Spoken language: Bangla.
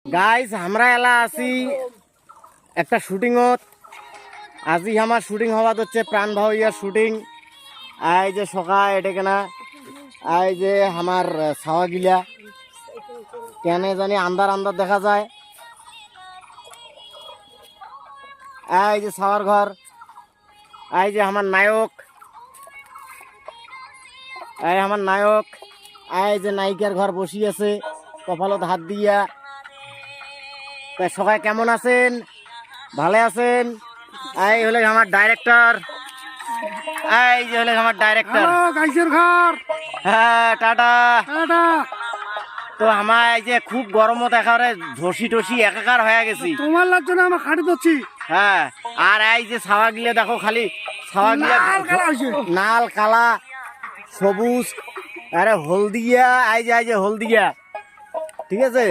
গাইস আমরা এলা আছি একটা শুটিংত। আজি আমার শুটিং হওয়া হচ্ছে প্রাণ ভাইয়ার শুটিং। এই যে সকাল এটা কেনা এই যে আমার ছাওয়া গিলা কেন জানি আন্দার আন্দার দেখা যায়। এই যে ছাওয়ার ঘর, এই যে আমার নায়ক, এই আমার নায়ক, এই যে নায়িকার ঘর বসি আছে কপালত হাত দিয়া। তাই সবাই কেমন আছেন? ভালো আছেন? এই হলে আমার ডাইরেক্টর, এই যে হলে আমার ডাইরেক্টর। গাইসের ঘর হ্যাঁ টাটা। টাটা। তো আমার এই যে খুব গরমত একেবারে ঝসি টসি একাকার হয়ে গেছি। তোমার লাগছে না, আমার খাটি ধরছি। হ্যাঁ আর এই যে ছাওয়া গিলে দেখো, খালি ছাওয়া গিলা লাল কালা হয়েছে। লাল কালা সবুজ, আরে হলদিয়া, এই যে হলদিয়া, ঠিক আছে।